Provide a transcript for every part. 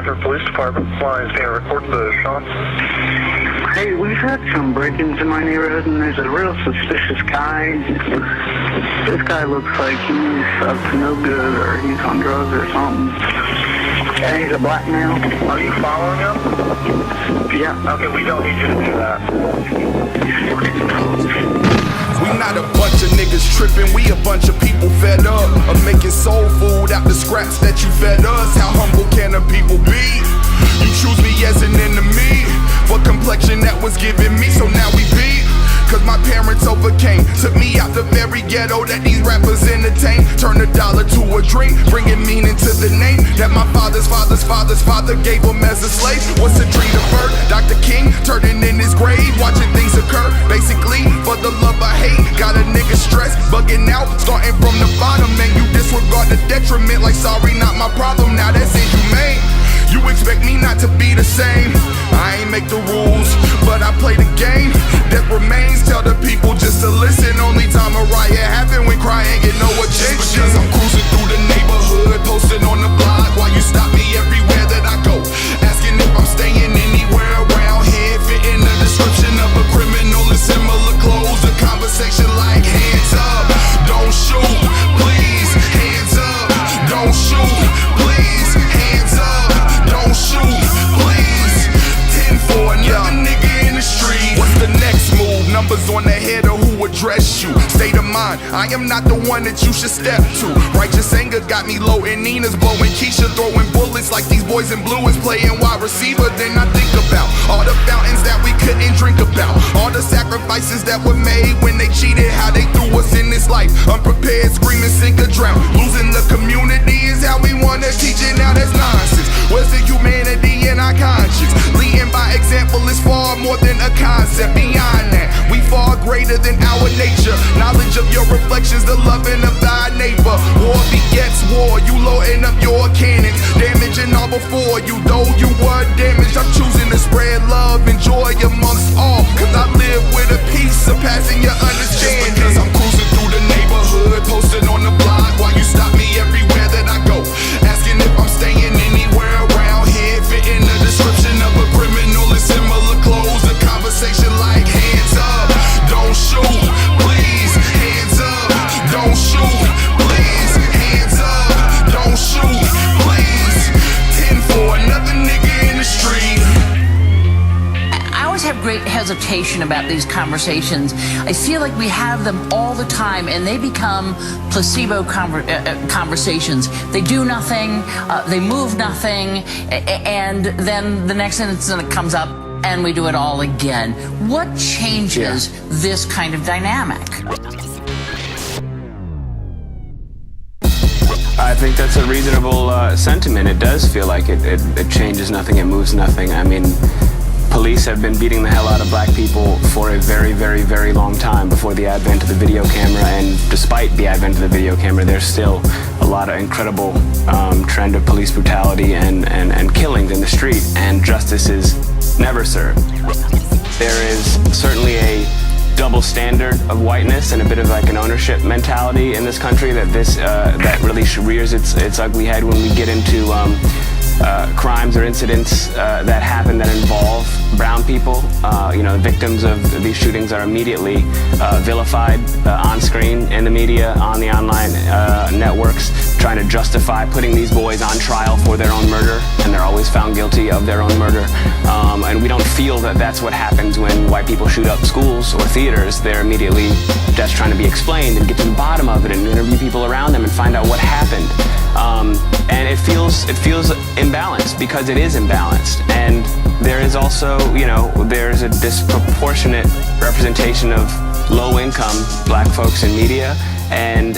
Western Police Department. Flying stand report to the Sean. Hey, we've had some break-ins in my neighborhood, and there's a real suspicious guy. This guy looks like he's up to no good, or he's on drugs or something. And he's a black male. Are you following him? Yeah. Okay, we don't need you to do that. We not a bunch of niggas tripping, we a bunch of people fed up of making soul food out the scraps that you fed us. How humble can a people be? You choose me as an enemy for complexion that was given me, so now we beat. Cause my parents overcame, took me out the very ghetto that these rappers entertain. Turn $1 to a dream, bringing meaning to the name that my father's father gave him as a slave. What's a dream deferred? Dr. King turning in his grave, watching things occur. Basically, for the love I hate, got a nigga stressed, bugging out, starting from the bottom. And you disregard the detriment like sorry, not my problem. Now that's inhumane. You expect me not to be the same. I ain't make the rules, but I play the game. Death remains, tell the people just to listen. Only time a riot happen when crying get no attention. Because I'm cruising through the neighborhood, posting on the block while you stop me everywhere that I go, asking if I'm staying anywhere around here, fitting the description of a criminal in similar clothes. A conversation like hands up, don't shoot, please. Hands up, don't shoot, please. Hands up, don't shoot, please. 10 for another nigga in the street. What's the next move? Numbers on the head of who address you. State of mind, I am not the one that you should step to. Righteous anger got me low and Nina's blowing Keisha, throwing bullets like these boys in blue is playing wide receiver. Then I think about all the fountains that we couldn't drink about, all the sacrifices that were made when they cheated, how they threw us in this life unprepared, screaming sink or drown. Losing the community is how we wanna teach it, now that's nonsense. Where's the humanity in our conscience? Leading by example is far more than a concept. Beyond that, we far greater than our nature. Knowledge of your reflections, the loving of thy neighbor. War begets war, you loading up your cannons, damaging all before you. Though you were damaged, I'm choosing to spread love and joy amongst all. Cause I live with a peace surpassing your understanding. Because I'm cruising through the neighborhood, posted on the block while you stop me everywhere that I go, asking if I'm staying anywhere around here, fitting the description of a criminal in similar clothes. A conversation like hands up, don't shoot, please. Hands up, don't shoot, please. Hands up, don't shoot, please. 10 for another nigga in the street. I always have great hesitation about these conversations. I feel like we have them all the time, and they become placebo conversations. They do nothing, they move nothing, and then the next incident comes up, and we do it all again. What changes this kind of dynamic? I think that's a reasonable sentiment. It does feel like it changes nothing, it moves nothing. I mean, police have been beating the hell out of black people for a very, very, very long time before the advent of the video camera, and despite the advent of the video camera, there's still a lot of incredible trend of police brutality and killings in the street, and justice is never served. There is certainly a double standard of whiteness and a bit of like an ownership mentality in this country that really rears its ugly head when we get into crimes or incidents that happen that involve brown people. You know, victims of these shootings are immediately vilified on screen, in the media, on the online networks, trying to justify putting these boys on trial for their own murder, and they're always found guilty of their own murder. And we don't feel that that's what happens when white people shoot up schools or theaters. They're immediately just trying to be explained and get to the bottom of it and interview people around them and find out what happened. And it feels imbalanced because it is imbalanced. And there is also, you know, there's a disproportionate representation of low-income black folks in media, and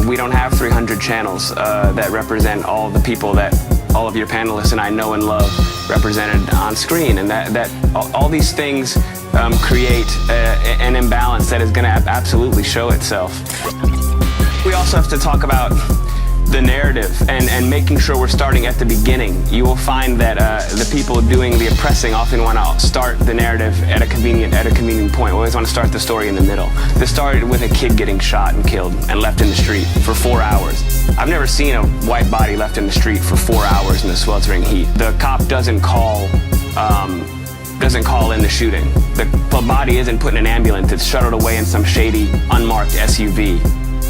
we don't have 300 channels that represent all the people that all of your panelists and I know and love represented on screen, and that all these things create an imbalance that is going to absolutely show itself. We also have to talk about the narrative and making sure we're starting at the beginning, you will find that the people doing the oppressing often want to start the narrative at a convenient point. We always want to start the story in the middle. This started with a kid getting shot and killed and left in the street for 4 hours. I've never seen a white body left in the street for 4 hours in the sweltering heat. The cop doesn't call in the shooting. The body isn't put in an ambulance. It's shuttled away in some shady, unmarked SUV.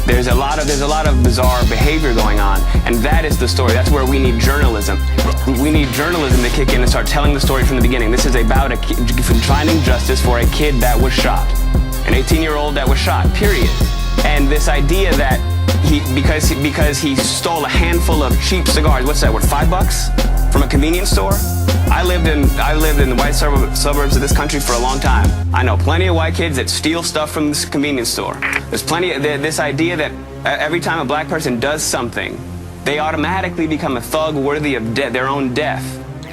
There's a lot of bizarre behavior going on, and that is the story. That's where we need journalism. We need journalism to kick in and start telling the story from the beginning. This is about finding justice for a kid that was shot, an 18-year-old that was shot, period. And this idea that because he stole a handful of cheap cigars, what's that, worth $5 from a convenience store? I lived in the white suburbs of this country for a long time. I know plenty of white kids that steal stuff from this convenience store. There's plenty of this idea that every time a black person does something, they automatically become a thug worthy of their own death.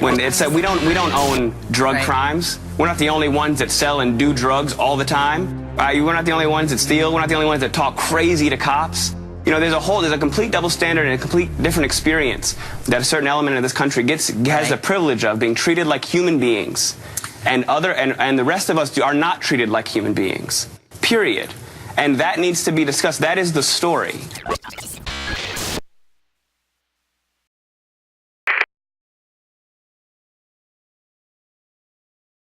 When it's that we don't own drug crimes. We're not the only ones that sell and do drugs all the time. We're not the only ones that steal. We're not the only ones that talk crazy to cops. You know, there's a complete double standard and a complete different experience that a certain element of this country has the privilege of being treated like human beings, and the rest of us are not treated like human beings. Period. And that needs to be discussed. That is the story.